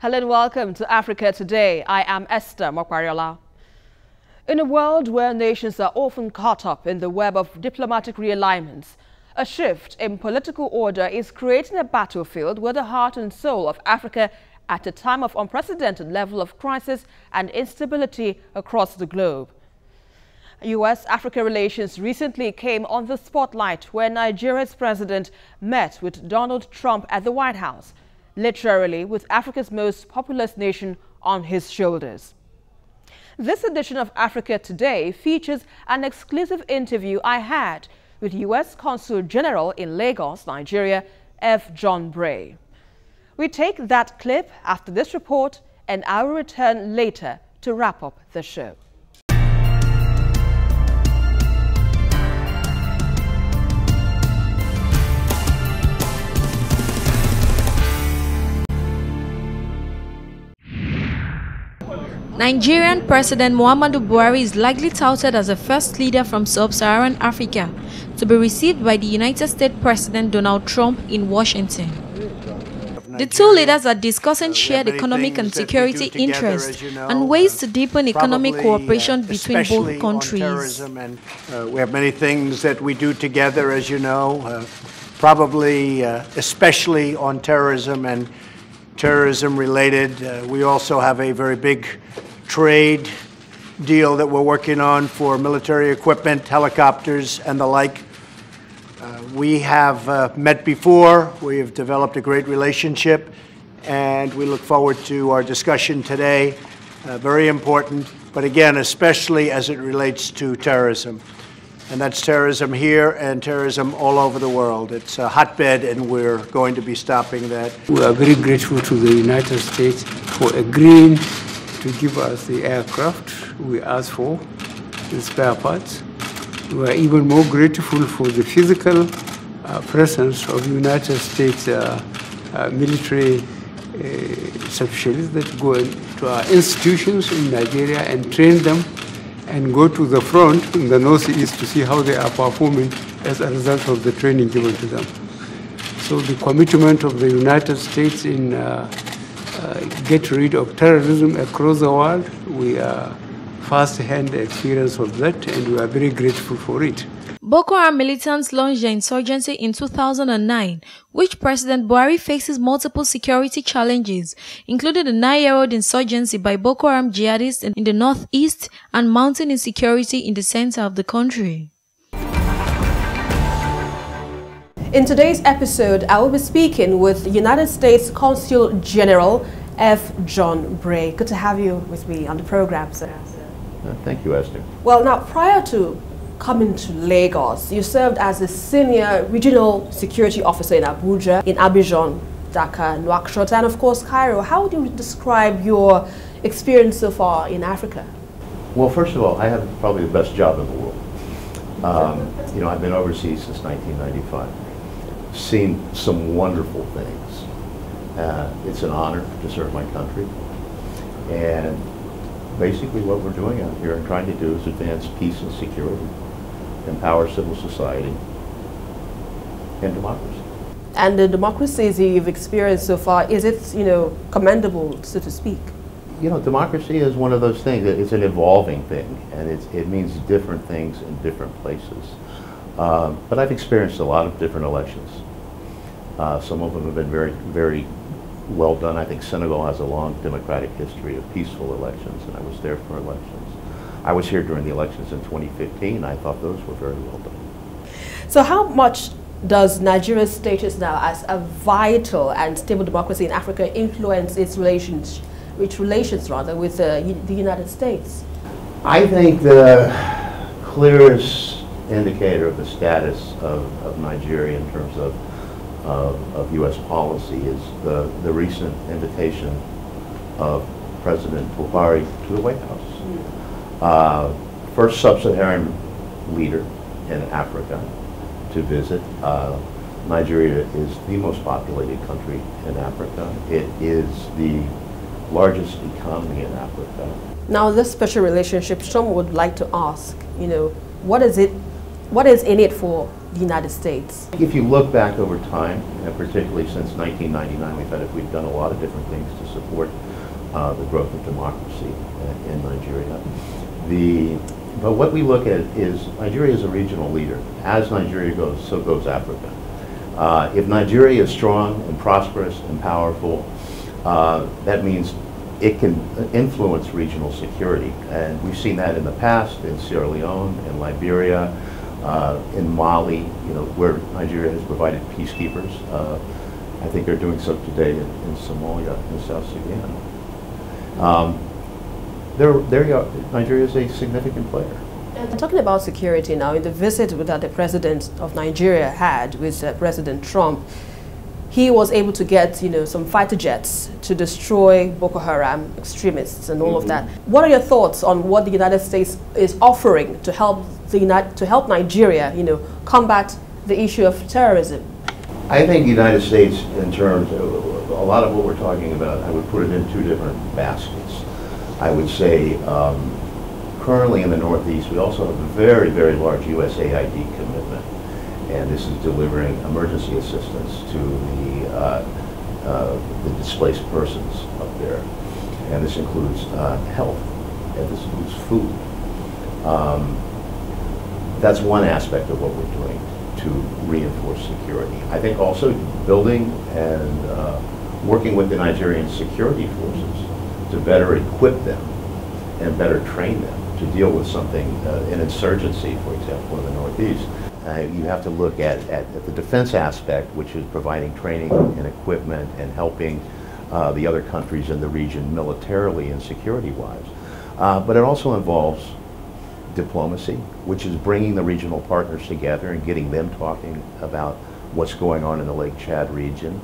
Hello and welcome to Africa Today. I am Esther Mokwariola. In a world where nations are often caught up in the web of diplomatic realignments, a shift in political order is creating a battlefield where the heart and soul of Africa at a time of unprecedented level of crisis and instability across the globe. U.S.-Africa relations recently came on the spotlight when Nigeria's president met with Donald Trump at the White House, literally with Africa's most populous nation on his shoulders. This edition of Africa Today features an exclusive interview I had with U.S. Consul General in Lagos, Nigeria, F. John Bray. We take that clip after this report, and I will return later to wrap up the show. Nigerian President Muhammadu Buhari is likely touted as the first leader from sub-Saharan Africa to be received by the United States President Donald Trump in Washington. The two leaders are discussing shared economic and security interests and ways to deepen economic cooperation between both countries. We have many things that we do together, as you know, probably especially on terrorism and terrorism-related. We also have a very big trade deal that we're working on for military equipment, helicopters, and the like. We have met before. We have developed a great relationship, and we look forward to our discussion today. Very important, but again, especially as it relates to terrorism. And that's terrorism here and terrorism all over the world. It's a hotbed, and we're going to be stopping that. We are very grateful to the United States for agreeing to give us the aircraft we asked for, the spare parts. We are even more grateful for the physical presence of United States military specialists that go to our institutions in Nigeria and train them and go to the front in the northeast to see how they are performing as a result of the training given to them. So the commitment of the United States in get rid of terrorism across the world, we are first-hand experience of that, and we are very grateful for it. Boko Haram militants launched their insurgency in 2009, which President Buhari faces multiple security challenges, including the 9-year-old insurgency by Boko Haram jihadists in the northeast and mounting insecurity in the center of the country. In today's episode, I will be speaking with United States Consul General F. John Bray. Good to have you with me on the program, sir. Thank you, Esther. Well, now, prior to coming to Lagos, you served as a senior regional security officer in Abuja, in Abidjan, Dakar, Nouakchott, and of course Cairo. How would you describe your experience so far in Africa? Well, first of all, I have probably the best job in the world. You know, I've been overseas since 1995, seen some wonderful things. It's an honor to serve my country, and basically what we're doing out here and trying to do is advance peace and security, empower civil society, and democracy. And the democracies you've experienced so far, is it, commendable, so to speak? You know, democracy is one of those things. It's an evolving thing, and it means different things in different places. But I've experienced a lot of different elections. Some of them have been very, very well done. I think Senegal has a long democratic history of peaceful elections, and I was there for elections. I was here during the elections in 2015. I thought those were very well done. So how much does Nigeria's status now as a vital and stable democracy in Africa influence its relations with the United States? I think the clearest indicator of the status of Nigeria in terms of U.S. policy is the recent invitation of President Buhari to the White House. First sub-Saharan leader in Africa to visit. Nigeria is the most populated country in Africa. It is the largest economy in Africa. Now, this special relationship, some would like to ask, what is in it for the United States? If you look back over time, and particularly since 1999, we've done a lot of different things to support the growth of democracy in Nigeria. But what we look at is Nigeria is a regional leader. As Nigeria goes, so goes Africa. If Nigeria is strong and prosperous and powerful, that means it can influence regional security. And we've seen that in the past in Sierra Leone, in Liberia, in Mali, where Nigeria has provided peacekeepers. I think they're doing so today in Somalia and South Sudan. Nigeria is a significant player. And talking about security now, in the visit that the president of Nigeria had with President Trump, he was able to get, some fighter jets to destroy Boko Haram extremists and all of that. What are your thoughts on what the United States is offering to help Nigeria, combat the issue of terrorism? I think the United States, in terms of a lot of what we're talking about, I would put it in two different baskets. I would say currently in the Northeast, we also have a very, very large USAID commitment. And this is delivering emergency assistance to the displaced persons up there. And this includes health, and this includes food. That's one aspect of what we're doing to reinforce security. I think also building and working with the Nigerian security forces to better equip them and better train them to deal with something, an insurgency, for example, in the Northeast. You have to look at the defense aspect, which is providing training and equipment and helping the other countries in the region militarily and security-wise. But it also involves diplomacy, which is bringing the regional partners together and getting them talking about what's going on in the Lake Chad region.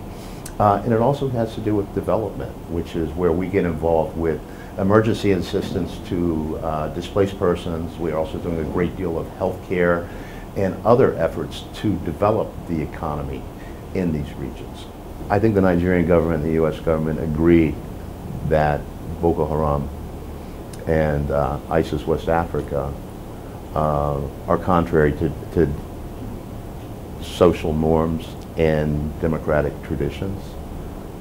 And it also has to do with development, which is where we get involved with emergency assistance to displaced persons. We're also doing a great deal of health care and other efforts to develop the economy in these regions. I think the Nigerian government and the U.S. government agree that Boko Haram and ISIS West Africa are contrary to social norms and democratic traditions.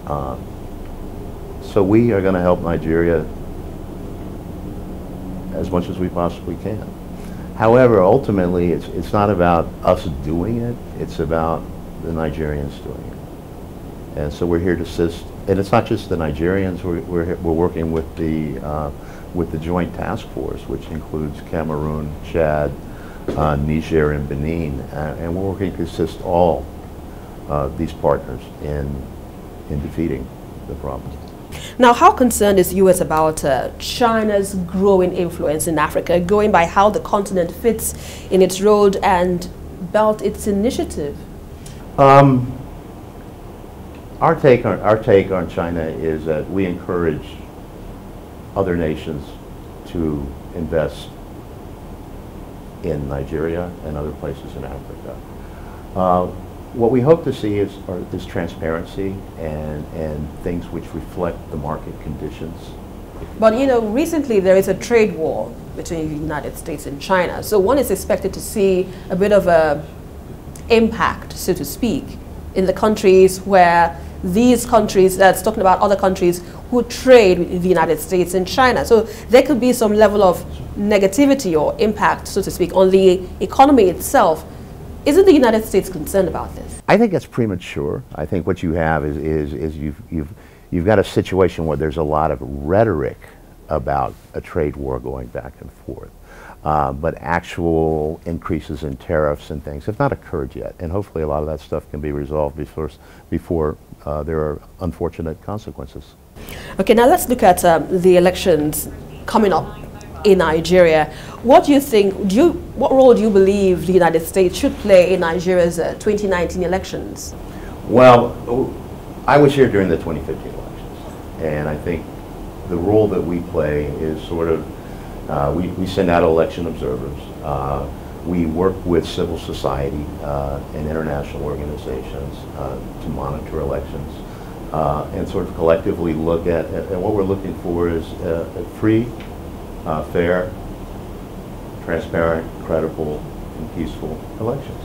So we are going to help Nigeria as much as we possibly can. However, ultimately, it's not about us doing it, it's about the Nigerians doing it. And so we're here to assist, and it's not just the Nigerians, we're working with the Joint Task Force, which includes Cameroon, Chad, Niger, and Benin, and we're working to assist all these partners in defeating the problem. Now, how concerned is the U.S. about China's growing influence in Africa, going by how the continent fits in its Road and Belt its initiative? Our take on China is that we encourage other nations to invest in Nigeria and other places in Africa. What we hope to see is transparency and things which reflect the market conditions. But recently there is a trade war between the United States and China. So one is expected to see a bit of a impact, so to speak, in the countries where these countries, that's talking about other countries who trade with the United States and China. So there could be some level of negativity or impact, so to speak, on the economy itself. Isn't the United States concerned about this? I think that's premature. I think what you have is you've got a situation where there's a lot of rhetoric about a trade war going back and forth. But actual increases in tariffs and things have not occurred yet. And hopefully a lot of that stuff can be resolved before there are unfortunate consequences. Okay, now let's look at the elections coming up in Nigeria. What do you think, what role do you believe the United States should play in Nigeria's 2019 elections? Well, I was here during the 2015 elections, and I think the role that we play is sort of, we send out election observers. We work with civil society and international organizations to monitor elections and sort of collectively look at, and what we're looking for is a free, fair, transparent, credible, and peaceful elections.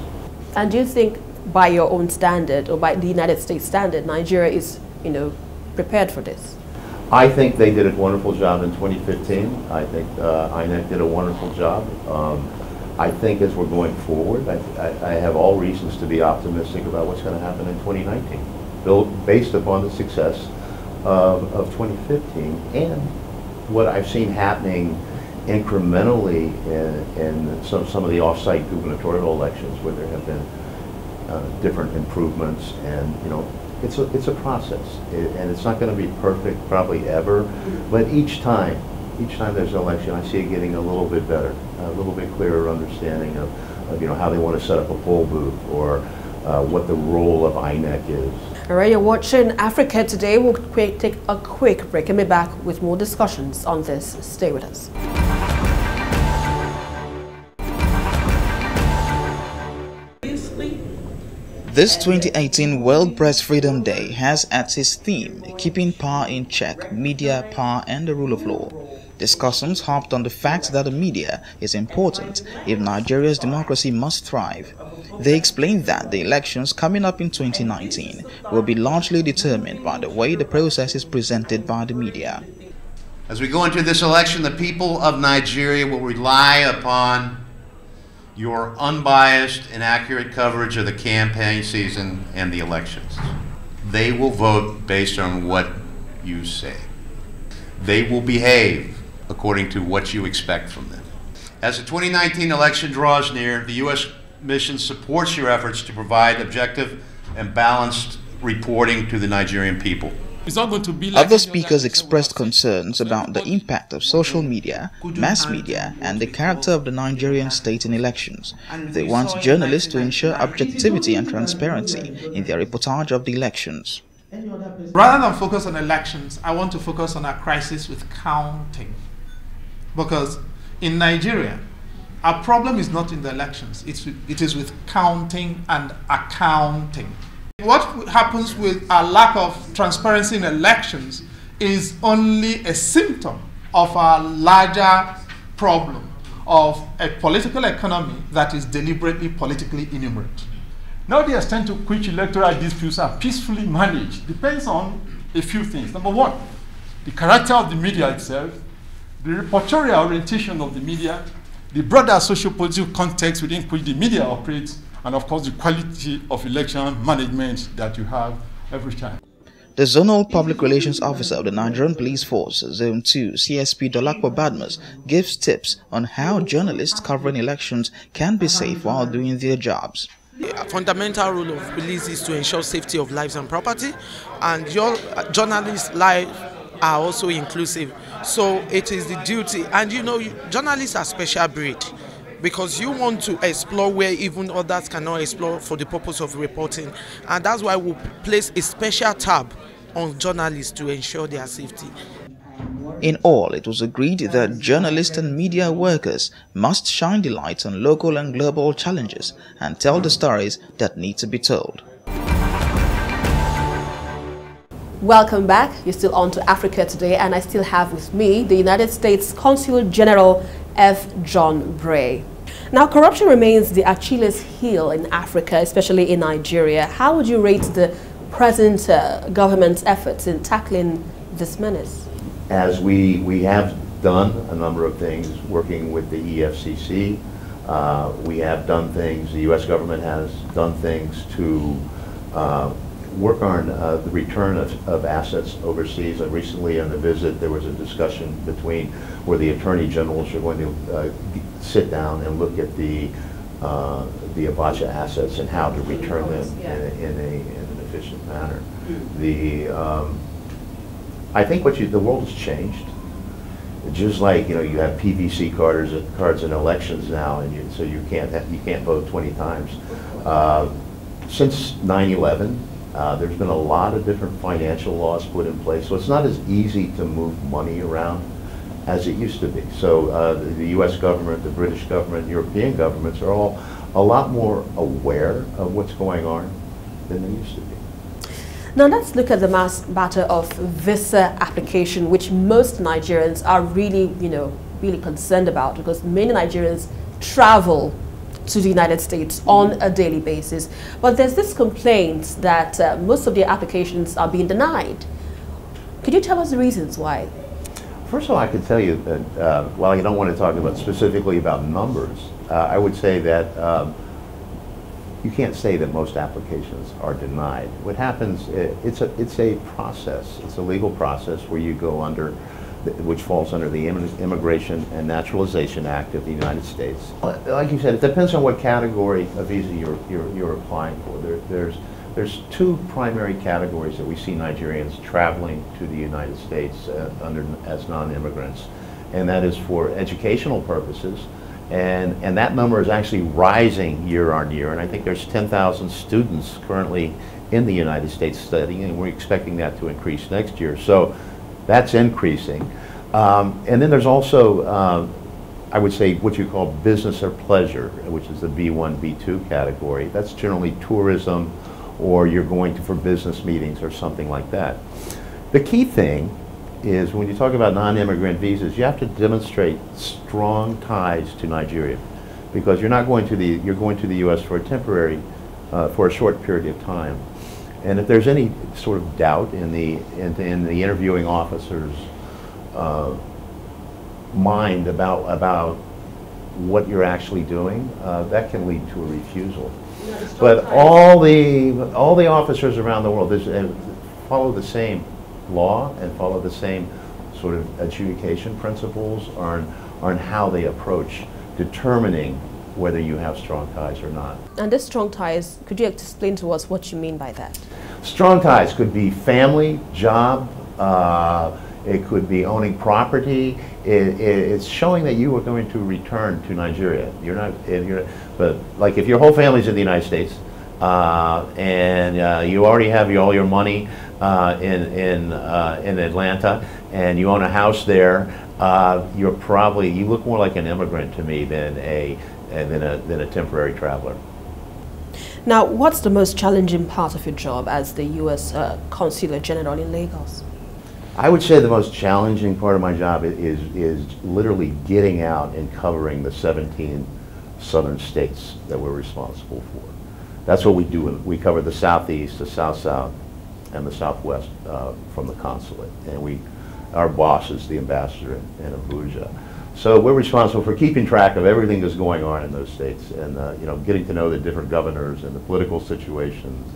And do you think, by your own standard or by the United States standard, Nigeria is, prepared for this? I think they did a wonderful job in 2015. I think INEC did a wonderful job. I think as we're going forward, I have all reasons to be optimistic about what's going to happen in 2019, based upon the success of 2015 and what I've seen happening incrementally in some of the off-site gubernatorial elections where there have been different improvements, and it's a process, and it's not going to be perfect probably ever, but each time there's an election, I see it getting a little bit better, a little bit clearer understanding of how they want to set up a poll booth or what the role of INEC is. All right, you're watching Africa Today. We'll take a quick break and be back with more discussions on this. Stay with us. This 2018 World Press Freedom Day has as its theme, keeping power in check, media, power and the rule of law. Discussants harped on the fact that the media is important if Nigeria's democracy must thrive. They explained that the elections coming up in 2019 will be largely determined by the way the process is presented by the media. As we go into this election, the people of Nigeria will rely upon your unbiased and accurate coverage of the campaign season and the elections. They will vote based on what you say. They will behave according to what you expect from them. As the 2019 election draws near, the U.S. mission supports your efforts to provide objective and balanced reporting to the Nigerian people. It's not going to be like Other speakers expressed concerns about the impact of social media, mass media, and the character of the Nigerian state in elections. They want journalists to ensure objectivity and transparency in their reportage of the elections. Rather than focus on elections, I want to focus on our crisis with counting. Because in Nigeria, our problem is not in the elections, it is with counting and accounting. What happens with our lack of transparency in elections is only a symptom of our larger problem of a political economy that is deliberately politically innumerate. Now the extent to which electoral disputes are peacefully managed depends on a few things. Number one, the character of the media itself, the reportorial orientation of the media, the broader socio-political context within which the media operates, and of course the quality of election management that you have every time. The Zonal Public Relations Officer of the Nigerian Police Force, Zone 2, CSP Dolapo Badmus, gives tips on how journalists covering elections can be safe while doing their jobs. A fundamental rule of police is to ensure safety of lives and property, and your journalists' lives are also inclusive. So it is the duty, and journalists are special breed, because you want to explore where even others cannot explore for the purpose of reporting. And that's why we place a special tab on journalists to ensure their safety. In all, it was agreed that journalists and media workers must shine the light on local and global challenges and tell the stories that need to be told. Welcome back. You're still on to Africa Today, and I still have with me the United States Consul General F. John Bray. Now, corruption remains the Achilles heel in Africa, especially in Nigeria. How would you rate the present government's efforts in tackling this menace? As we have done a number of things working with the EFCC, we have done things, the U.S. government has done things to work on the return of assets overseas. Recently on the visit there was a discussion between where the attorney generals are going to sit down and look at the Abacha assets and how to return them in an efficient manner. I think the world has changed. Just like you have PVC cards in elections now, and so you can't vote 20 times. Since 9/11. There's been a lot of different financial laws put in place, so it's not as easy to move money around as it used to be. So the U.S. government, the British government, European governments are all a lot more aware of what's going on than they used to be. Now let's look at the matter of visa application, which most Nigerians are really, really concerned about, because many Nigerians travel to the United States on a daily basis. But there's this complaint that most of their applications are being denied. Could you tell us the reasons why? First of all, I can tell you that while I don't want to talk about specifically about numbers, I would say that you can't say that most applications are denied. What happens, it's a process. It's a legal process where you go under, which falls under the Immigration and Naturalization Act of the United States. Like you said, it depends on what category of visa you're applying for. There's two primary categories that we see Nigerians traveling to the United States as non-immigrants, and that is for educational purposes. And that number is actually rising year on year, and I think there's 10,000 students currently in the United States studying, and we're expecting that to increase next year. So that's increasing. And then there's also, I would say, what you call business or pleasure, which is the B1, B2 category. That's generally tourism, or you're going for business meetings or something like that. The key thing is when you talk about non-immigrant visas, you have to demonstrate strong ties to Nigeria, because you're going to the U.S. for a temporary, for a short period of time. And if there's any sort of doubt in the interviewing officer's mind about what you're actually doing, that can lead to a refusal. But all the officers around the world follow the same law and follow the same sort of adjudication principles on how they approach determining whether you have strong ties or not. And this strong ties, could you explain to us what you mean by that? Strong ties could be family, job, it could be owning property. It's showing that you are going to return to Nigeria. But like if your whole family's in the United States and you already have all your money in Atlanta and you own a house there, you look more like an immigrant to me than a temporary traveler. Now, what's the most challenging part of your job as the U.S. Consul General in Lagos? I would say the most challenging part of my job is literally getting out and covering the 17 southern states that we're responsible for. That's what we do. We cover the southeast, the south-south, and the southwest from the consulate. And our boss is the ambassador in Abuja. So we're responsible for keeping track of everything that's going on in those states, and getting to know the different governors and the political situations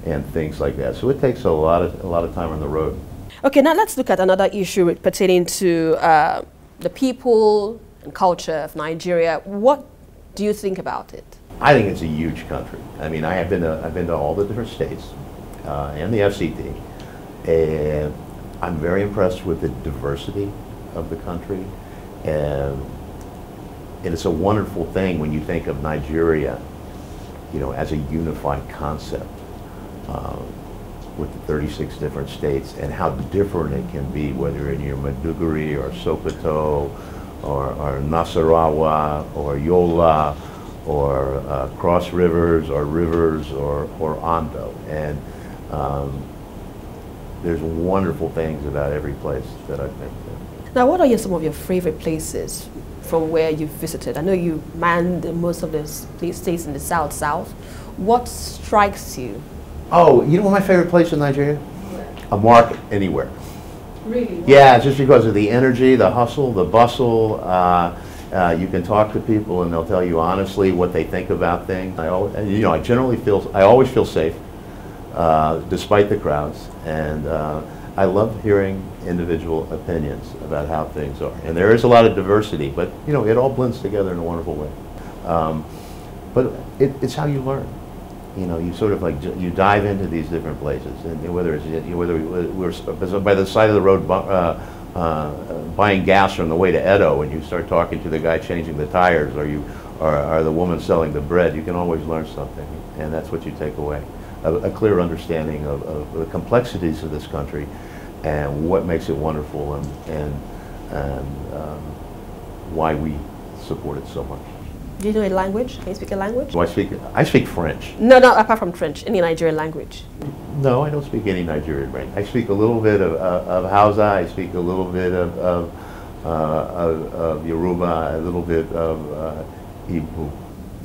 and things like that. So it takes a lot of time on the road. Okay, now let's look at another issue pertaining to the people and culture of Nigeria. What do you think about it? I think it's a huge country. I mean, I've been to all the different states and the FCT, and I'm very impressed with the diversity of the country, and it's a wonderful thing when you think of Nigeria, as a unified concept. With the 36 different states and how different it can be, whether in your Maiduguri or Sokoto or Nasarawa or Yola or Cross Rivers or Ondo. And there's wonderful things about every place that I've been to. Now, what are some of your favorite places from where you've visited? I know you manned most of the states in the south. What strikes you? Oh, you know what my favorite place in Nigeria? A market, anywhere. Really? Yeah, just because of the energy, the hustle, the bustle. You can talk to people and they'll tell you honestly what they think about things. I always feel safe, despite the crowds, and I love hearing individual opinions about how things are. And there is a lot of diversity, but it all blends together in a wonderful way. But it's how you learn. You sort of you dive into these different places, and whether we're by the side of the road buying gas on the way to Edo, and you start talking to the guy changing the tires, or the woman selling the bread, you can always learn something, and that's what you take away. A clear understanding of the complexities of this country and what makes it wonderful, and why we support it so much. Do you know a language? Can you speak a language? Do I speak French. No, apart from French, any Nigerian language? No, I don't speak any Nigerian language. I speak a little bit of Hausa, I speak a little bit of Yoruba, a little bit of Igbo.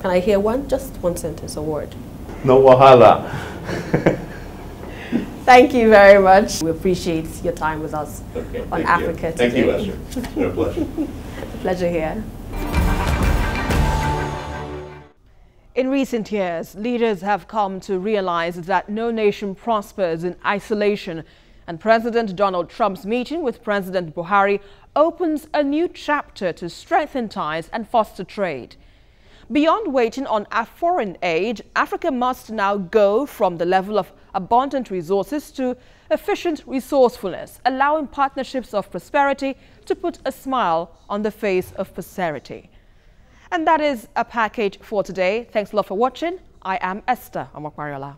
Can I hear one? Just one sentence, a word. No wahala. Thank you very much. We appreciate your time with us on Africa Today. Thank you, Esther. It's been a pleasure. Pleasure here. In recent years, leaders have come to realize that no nation prospers in isolation, and President Donald Trump's meeting with President Buhari opens a new chapter to strengthen ties and foster trade. Beyond waiting on foreign aid, Africa must now go from the level of abundant resources to efficient resourcefulness, allowing partnerships of prosperity to put a smile on the face of prosperity. And that is a package for today. Thanks a lot for watching. I am Esther Amakwariola.